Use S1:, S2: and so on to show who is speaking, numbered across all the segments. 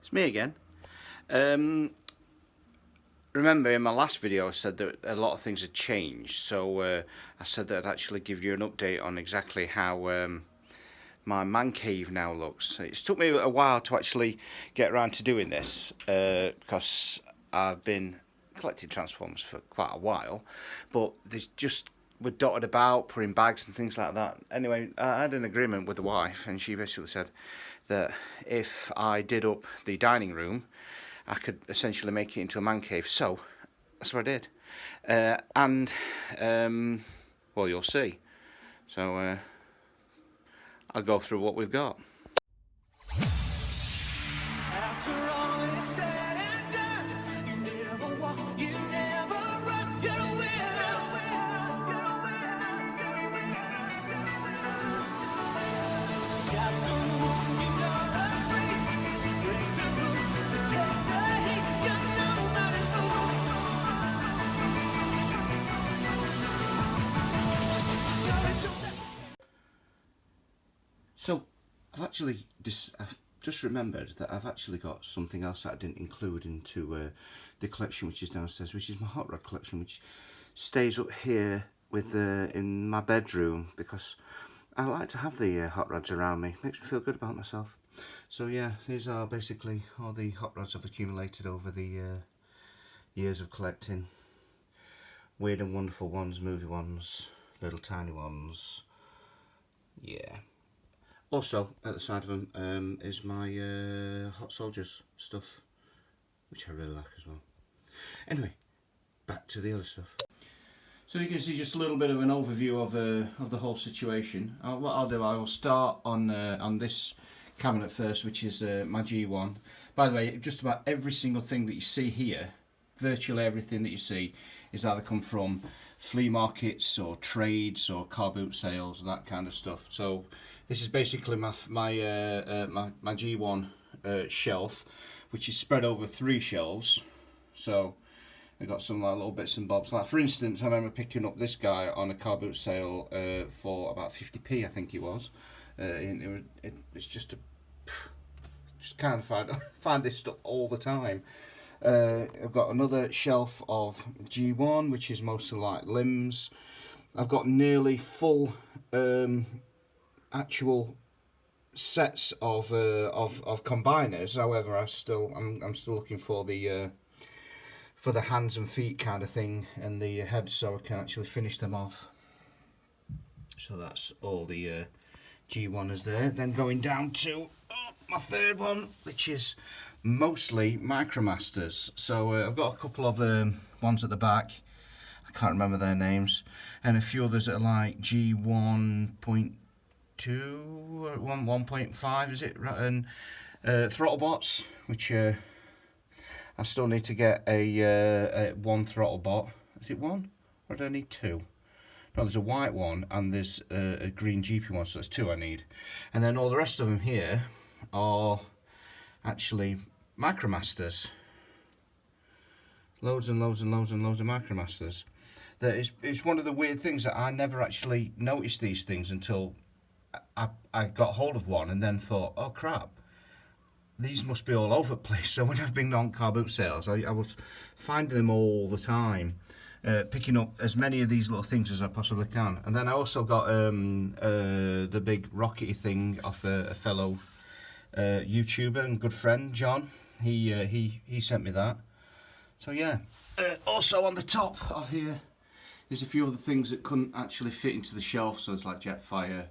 S1: It's me again. Remember in my last video I said that a lot of things had changed, so I said that I'd actually give you an update on exactly how my man cave now looks. It's took me a while to actually get around to doing this because I've been collecting Transformers for quite a while, but they just were dotted about, put in bags and things like that. Anyway, I had an agreement with the wife, and she basically said that if I did up the dining room, I could essentially make it into a man cave. So that's what I did, well, you'll see. So I'll go through what we've got.
S2: After all is said and done, you never walk, you never run, you're a winner. Got the moves, you know the street, break the rules, protect the heat, you know nobody's fool.
S1: So I've just remembered that I've actually got something else that I didn't include into the collection, which is downstairs, which is my hot rod collection, which stays up here with in my bedroom, because I like to have the hot rods around me. Makes me feel good about myself. So yeah, these are basically all the hot rods I've accumulated over the years of collecting. Weird and wonderful ones, movie ones, little tiny ones. Yeah. Also, at the side of them is my Hot Soldiers stuff, which I really like as well. Anyway, back to the other stuff. So you can see just a little bit of an overview of the whole situation. What I'll do, I will start on this cabinet first, which is my G1. By the way, just about every single thing that you see here, virtually everything that you see, is either come from flea markets or trades or car boot sales and that kind of stuff. So this is basically my G1 shelf, which is spread over 3 shelves. So I got some little bits and bobs. Like for instance, I remember picking up this guy on a car boot sale for about 50p, I think it was. It's just kind of find this stuff all the time. I've got another shelf of G1, which is mostly like limbs. I've got nearly full actual sets of combiners. However, I'm still looking for the hands and feet kind of thing and the heads, so I can actually finish them off. So that's all the G1 there. Then going down to my third one, which is mostly micromasters. So I've got a couple of ones at the back, I can't remember their names, and a few others that are like G1.2 or 1.5, is it? And Throttlebots, which I still need to get a one Throttlebot. Is it one, or do I need 2? No, there's a white one and there's a green GP one, so there's 2 I need. And then all the rest of them here are actually micromasters. Loads and loads and loads and loads of micromasters. It's one of the weird things that I never actually noticed these things until I got hold of one and then thought, oh crap, these must be all over the place. So when I've been on car boot sales, I was finding them all the time, picking up as many of these little things as I possibly can. And then I also got the big rockety thing off a fellow YouTuber and good friend, John. He sent me that. So yeah. Also on the top of here, there's a few other things that couldn't actually fit into the shelf. So it's like Jetfire,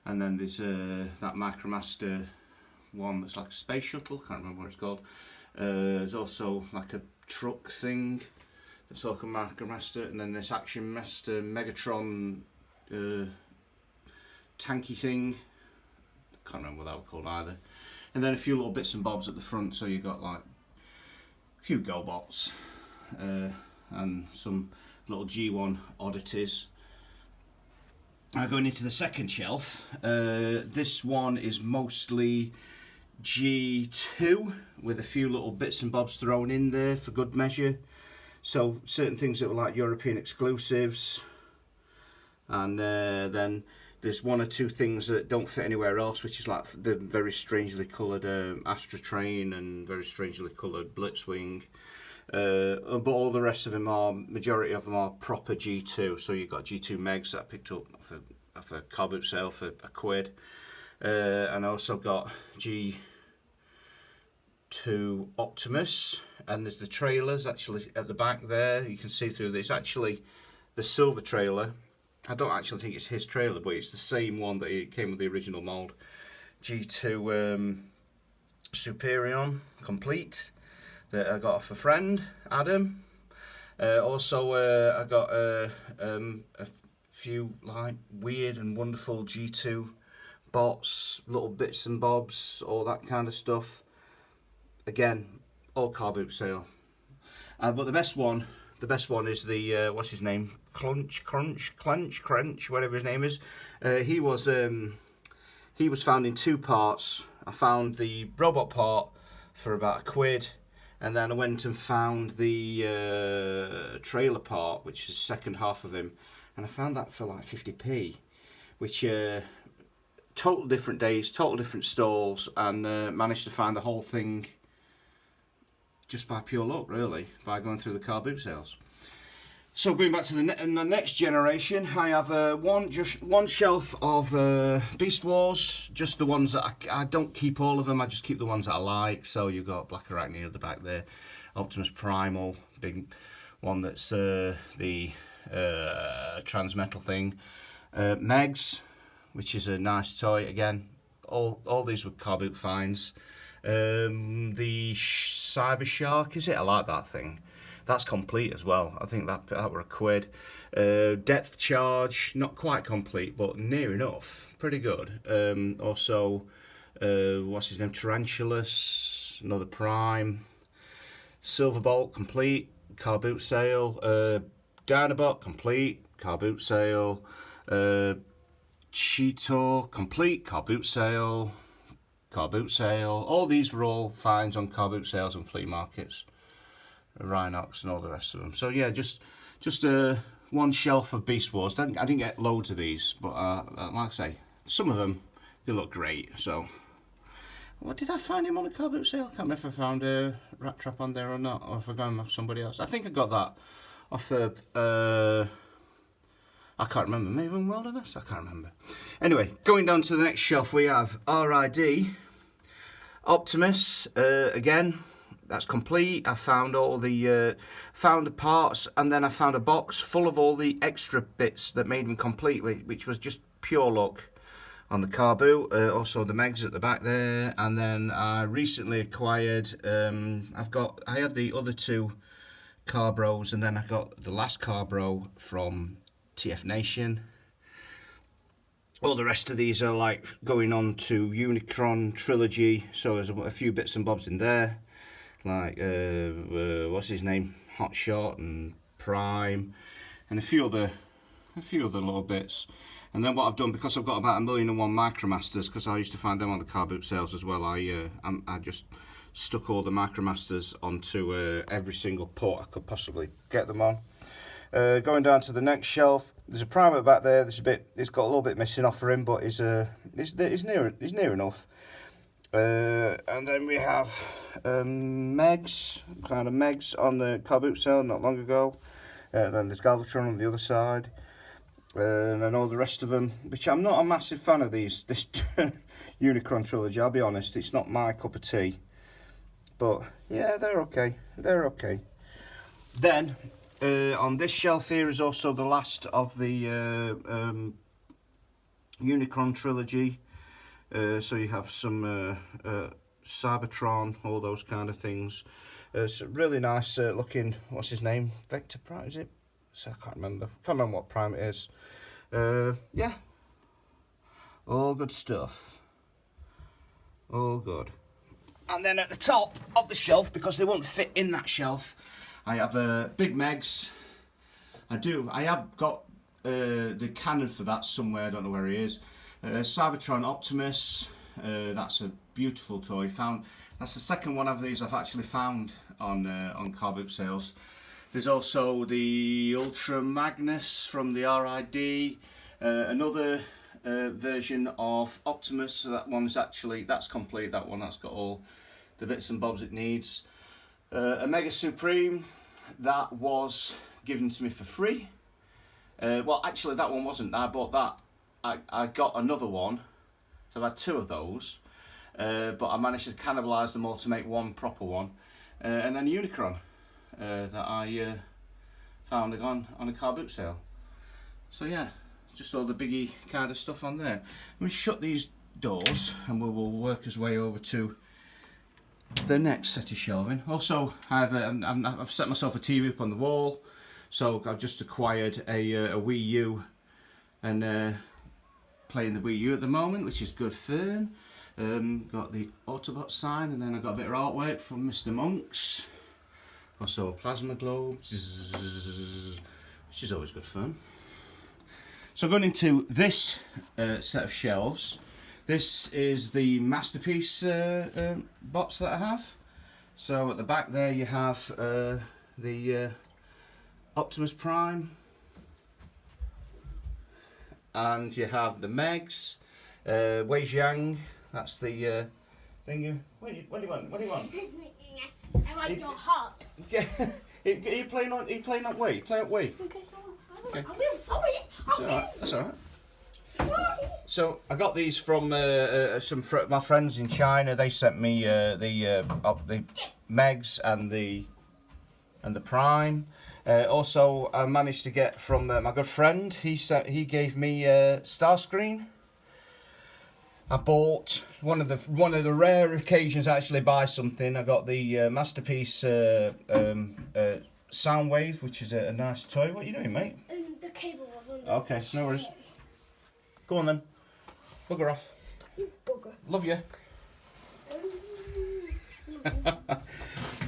S1: and then there's that Micromaster one that's like a space shuttle. Can't remember what it's called. There's also like a truck thing that's like a Micromaster, and then this Action Master Megatron tanky thing. Can't remember what that was called either. And then a few little bits and bobs at the front, so you got like a few GoBots and some little G1 oddities. Now going into the second shelf, this one is mostly G2 with a few little bits and bobs thrown in there for good measure. So certain things that were like European exclusives, and then There's one or two things that don't fit anywhere else, which is like the very strangely coloured Astra Train and very strangely coloured Blitzwing. But all the rest of them majority of them are proper G2. So you've got G2 Megs that I picked up off a car boot sale for £1. And I also got G2 Optimus. And there's the trailers actually at the back there. You can see through this. Actually, the silver trailer. I don't actually think it's his trailer, but it's the same one that it came with the original mould. G2 Superion complete that I got off a friend, Adam. Also, I got a few like weird and wonderful G2 bots, little bits and bobs, all that kind of stuff. Again, all car boot sale. But the best one is the what's his name? Clench, whatever his name is. He was found in 2 parts. I found the robot part for about £1, and then I went and found the trailer part, which is the second half of him, and I found that for like 50p, which total different days, total different stalls, and managed to find the whole thing just by pure luck, really, by going through the car boot sales. So going back to the next generation, I have one shelf of Beast Wars, just the ones that I don't keep all of them, I just keep the ones that I like. So you've got Black Arachne at the back there, Optimus Primal, big one that's the Transmetal thing, Megs, which is a nice toy, again, all these were car boot finds. The Cyber Shark, is it? I like that thing. That's complete as well. I think that were £1. Depth Charge, not quite complete, but near enough. Pretty good. Also, what's his name? Tarantulas, another Prime. Silverbolt, complete. Car boot sale. Dinobot, complete. Car boot sale. Cheetor, complete. Car boot sale. Car boot sale. All these were all finds on car boot sales and flea markets. Rhinox and all the rest of them. So yeah, just one shelf of Beast Wars. I didn't get loads of these, but like I say, some of them, they look great. So, what did I find him on a car boot sale? I can't remember if I found a Rat Trap on there or not, or if I got him off somebody else. I think I got that off I can't remember, maybe in Wilderness? I can't remember. Anyway, going down to the next shelf, we have RID, Optimus, again. That's complete. I found all the parts, and then I found a box full of all the extra bits that made them complete, which was just pure luck on the car boot. Also the Megs at the back there, and then I recently acquired. I had the other 2 Carbros, and then I got the last Carbro from TF Nation. All the rest of these are like going on to Unicron trilogy, so there's a few bits and bobs in there. Like, what's his name? Hotshot and Prime, and a few other little bits. And then what I've done, because I've got about 1,000,001 Micromasters, because I used to find them on the car boot sales as well, I just stuck all the Micromasters onto every single port I could possibly get them on. Going down to the next shelf, there's a Prime back there. It's got a little bit missing off for him, but he's near enough. And then we have Megs on the car boot sale not long ago. Then there's Galvatron on the other side, and then all the rest of them, which I'm not a massive fan of this Unicron trilogy. I'll be honest, it's not my cup of tea, but yeah, they're okay. Then on this shelf here is also the last of the Unicron trilogy. So you have some Cybertron, all those kind of things. So really nice looking, what's his name? Vector Prime, is it? So I can't remember what Prime it is. Yeah, all good stuff. All good. And then at the top of the shelf, because they won't fit in that shelf, I have Big Megs. I have got the cannon for that somewhere, I don't know where he is. Cybertron Optimus, that's a beautiful toy. That's the second one of these I've actually found on car boot sales. There's also the Ultra Magnus from the RID, another version of Optimus. So that one's actually, that's complete, that one, that's got all the bits and bobs it needs. A Mega Supreme, that was given to me for free. Well, actually that one wasn't, I bought that. I got another one, so I've had 2 of those, but I managed to cannibalise them all to make one proper one. And then Unicron, that I found on a car boot sale. So yeah, just all the biggie kind of stuff on there. Let me shut these doors and we will work his way over to the next set of shelving. Also, I've set myself a TV up on the wall, so I've just acquired a Wii U and playing the Wii U at the moment, which is good fun. Got the Autobot sign, and then I got a bit of artwork from Mr. Monks. Also a plasma globe, which is always good fun. So going into this set of shelves, this is the Masterpiece box that I have. So at the back there you have the Optimus Prime, and you have the Megs, Wei Jiang, that's the thing. What do you want? What do you want?
S3: I want your heart.
S1: Yeah. Are you playing on? Are you playing that way? Play that way.
S3: Okay.
S1: Okay.
S3: I'm sorry.
S1: That's alright. That's alright. So I got these from my friends in China. They sent me the Megs and the Prime. Also, I managed to get from my good friend. He gave me Starscream. I bought one of the rare occasions I actually buy something. I got the Masterpiece Soundwave, which is a nice toy. What are you doing, mate?
S3: The cable was on.
S1: Okay, no worries. Go on then. Bugger off.
S3: Bugger.
S1: Love you. We've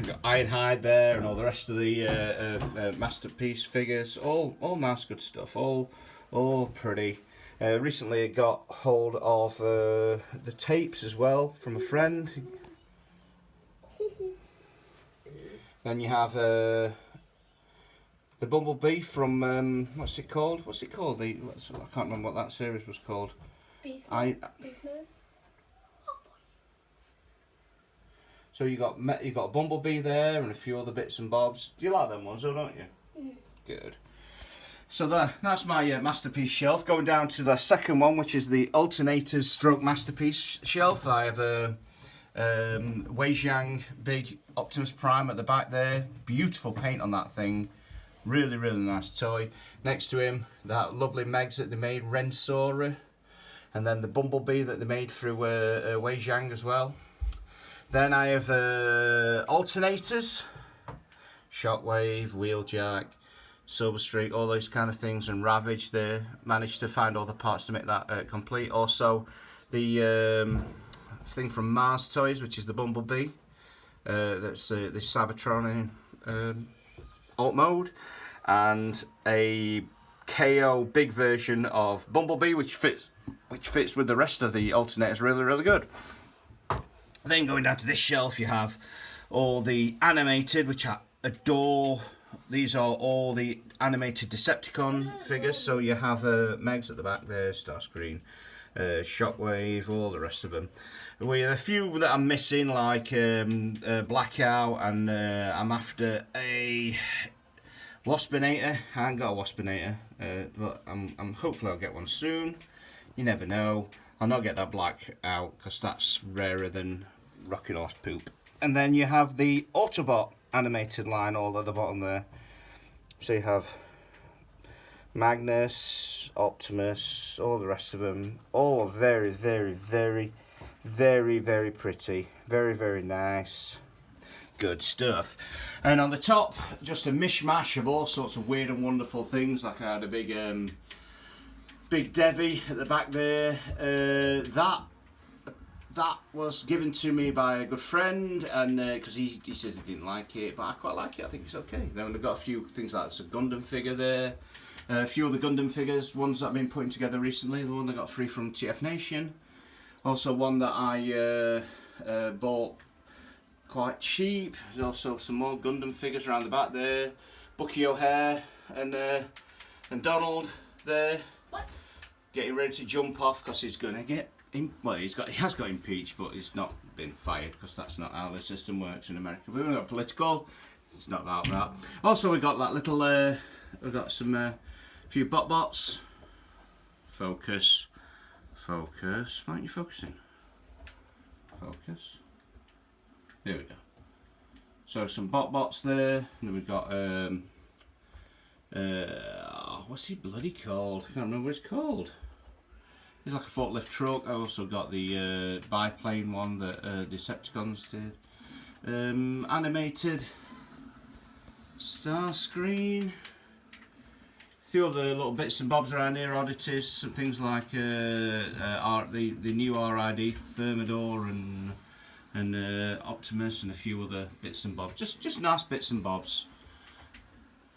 S1: got Ironhide there and all the rest of the Masterpiece figures. All nice, good stuff. All pretty. Recently I got hold of the tapes as well from a friend. Then you have the Bumblebee from what's it called? I can't remember what that series was called.
S3: Beast Nose.
S1: So you got a Bumblebee there and a few other bits and bobs. Do you like them ones, or don't you? Good. So that's my Masterpiece shelf. Going down to the second one, which is the Alternators stroke Masterpiece shelf. I have a Wei Jiang big Optimus Prime at the back there. Beautiful paint on that thing. Really, really nice toy. Next to him, that lovely Megs that they made, Rensora. And then the Bumblebee that they made through Wei Jiang as well. Then I have Alternators, Shockwave, Wheeljack, Silver Streak, all those kind of things, and Ravage there. Managed to find all the parts to make that complete. Also, the thing from Mars Toys, which is the Bumblebee. That's the Cybertron in alt mode. And a KO big version of Bumblebee, which fits with the rest of the Alternators really, really good. Then going down to this shelf, you have all the animated, which I adore. These are all the animated Decepticon figures. So you have Megs at the back there, Starscream, Shockwave, all the rest of them. We have a few that I'm missing, like Blackout, and I'm after a Waspinator. I haven't got a Waspinator, but I'm hopefully I'll get one soon. You never know. I'll not get that black out because that's rarer than Rocking Horse poop. And then you have the Autobot animated line all at the bottom there. So you have Magnus, Optimus, all the rest of them. All very, very, very, very, very pretty. Very, very nice. Good stuff. And on the top, just a mishmash of all sorts of weird and wonderful things. Like I had a big big Devi at the back there. That was given to me by a good friend, and because he said he didn't like it, but I quite like it. I think it's okay. Then we've got a few things like there's a Gundam figure there, a few other Gundam figures, ones that I've been putting together recently. The one that got free from TF Nation. Also one that I bought quite cheap. There's also some more Gundam figures around the back there. Bucky O'Hare and Donald there.
S3: What?
S1: getting ready to jump off because he's going to get well, he has got impeached, but he's not been fired because that's not how the system works in America. We've got political. It's not about that. Also, we got that little. We've got some few bots. Focus. Why aren't you focusing? Focus. There we go. So some bots there, and then we've got what's he bloody called? I can't remember what it's called. It's like a forklift truck. I also got the biplane one that Decepticons did. Animated star screen. A few other little bits and bobs around here, oddities, some things like the new RID Thermidor and Optimus, and a few other bits and bobs. Just nice bits and bobs.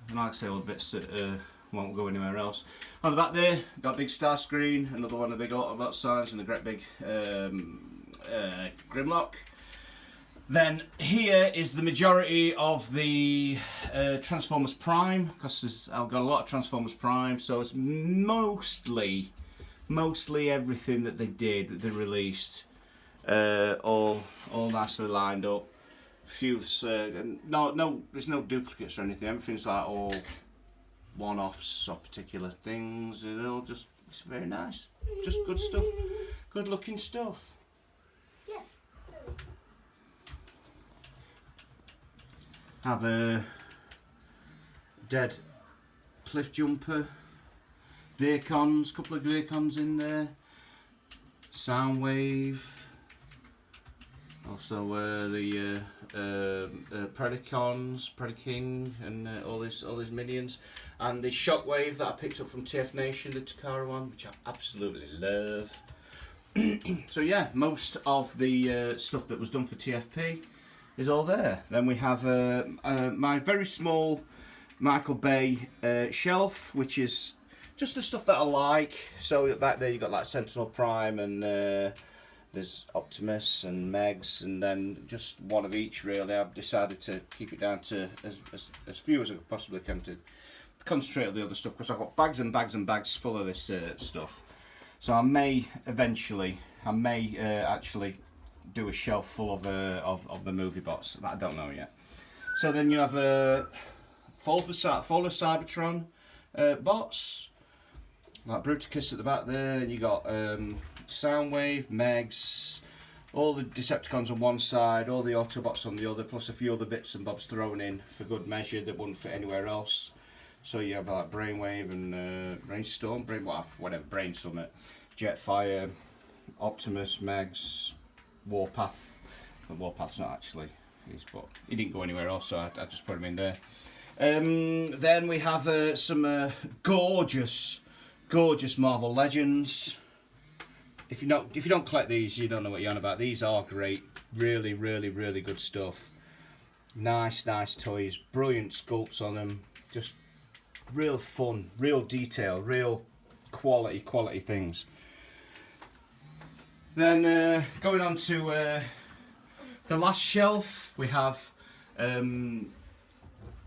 S1: And like I say, all the bits that won't go anywhere else. On the back there, got a big star screen, another one of the big Autobot signs, and a great big Grimlock. Then here is the majority of the Transformers Prime, because I've got a lot of Transformers Prime, so it's mostly everything that they did, that they released, all nicely lined up. Few, no, there's no duplicates or anything. Everything's like all one-offs or particular things. They're all just, it's very nice, just good stuff, good-looking stuff.
S3: Yes.
S1: Have a dead cliff jumper, Vacons, couple of Vacons in there, Soundwave, also the Predacons, Predaking, and all these minions, and the Shockwave that I picked up from TF Nation, the Takara one, which I absolutely love. So yeah, most of the stuff that was done for TFP is all there. Then we have my very small Michael Bay shelf, which is just the stuff that I like. So back there you got like Sentinel Prime, and there's Optimus and Megs, and then just one of each really. I've decided to keep it down to as few as I possibly can to concentrate on the other stuff, because I've got bags and bags and bags full of this stuff. So I may eventually, actually do a shelf full of the movie bots. That I don't know yet. So then you have Fall of Cybertron bots, like Bruticus at the back there, and you got Soundwave, Megs, all the Decepticons on one side, all the Autobots on the other, plus a few other bits and bobs thrown in for good measure that wouldn't fit anywhere else. So you have like Brainwave and Brainstorm, Brain Summit, Jetfire, Optimus, Megs, Warpath. Warpath's not actually his, but he didn't go anywhere else, so I just put him in there. Then we have some gorgeous Marvel Legends. If you don't collect these, you don't know what you're on about. These are great, really good stuff. Nice toys, brilliant sculpts on them, just real fun, real detail, real quality things. Then going on to the last shelf, we have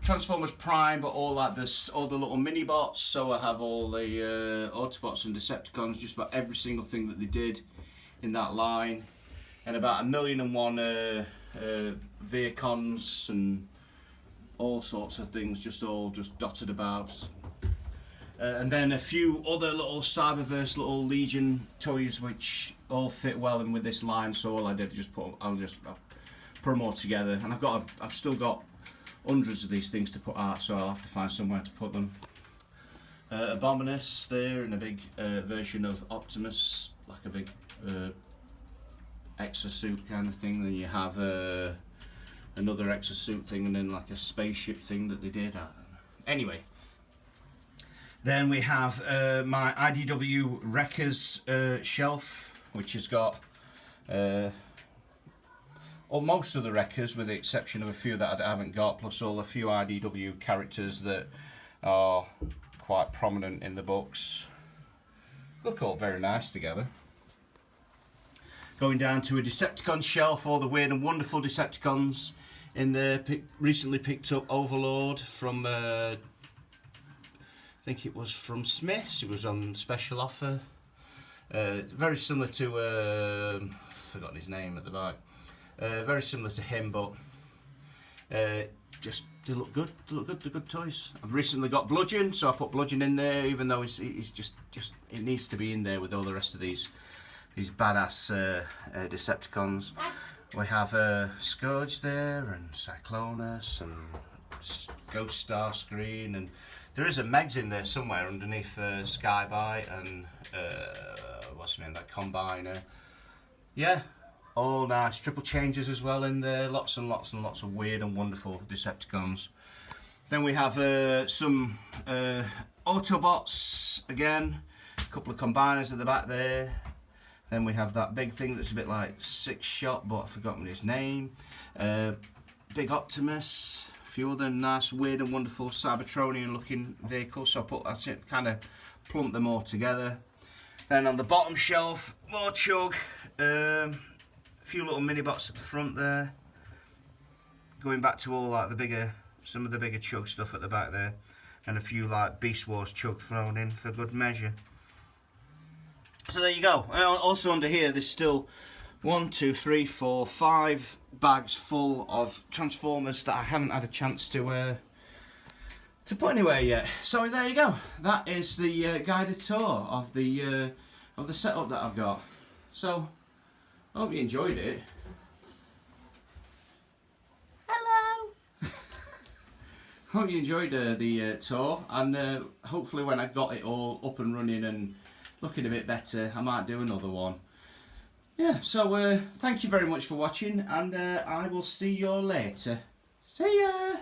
S1: Transformers Prime, but all the little mini bots. So I have all the Autobots and Decepticons, just about every single thing that they did in that line, and about 1,000,001 Vacons and all sorts of things, just dotted about. And then a few other little Cyberverse, little Legion toys, which all fit well in with this line. So all I did is I'll put them all together, and I've still got hundreds of these things to put out, so I'll have to find somewhere to put them. Abominus there, and a big version of Optimus, like a big exosuit kind of thing. Then you have another exosuit thing, and then like a spaceship thing that they did. Anyway. Then we have my IDW Wreckers shelf, which has got most of the Wreckers, with the exception of a few that I haven't got, plus all a few IDW characters that are quite prominent in the books. Look all very nice together. Going down to a Decepticon shelf, all the weird and wonderful Decepticons in there. Recently picked up Overlord from... I think it was from Smith's. It was on special offer. Very similar to I've forgotten his name at the back. Very similar to him, but just they look good. They look good. They're good toys. I've recently got Bludgeon, so I put Bludgeon in there, even though it's just it needs to be in there with all the rest of these badass Decepticons. We have Scourge there, and Cyclonus, and Ghost Starscream, and there is a Megs in there somewhere underneath Skybite, and what's the name, that Combiner. Yeah, all nice. Triple changes as well in there. Lots and lots and lots of weird and wonderful Decepticons. Then we have some Autobots again. A couple of Combiners at the back there. Then we have that big thing that's a bit like Six Shot, but I've forgotten his name. Big Optimus. A few other nice, weird and wonderful Cybertronian looking vehicles. So I kind of plumped them all together. Then on the bottom shelf, more Chug. A few little mini bots at the front there. Going back to all like some of the bigger Chug stuff at the back there. And a few like Beast Wars Chug thrown in for good measure. So there you go. And also under here there's still 1, 2, 3, 4, 5 bags full of Transformers that I haven't had a chance to put anywhere yet. So there you go. That is the guided tour of the setup that I've got. So I hope you enjoyed it.
S3: Hello.
S1: Hope you enjoyed the tour, and hopefully when I got it all up and running and looking a bit better, I might do another one. Yeah, so thank you very much for watching, and I will see you all later. See ya!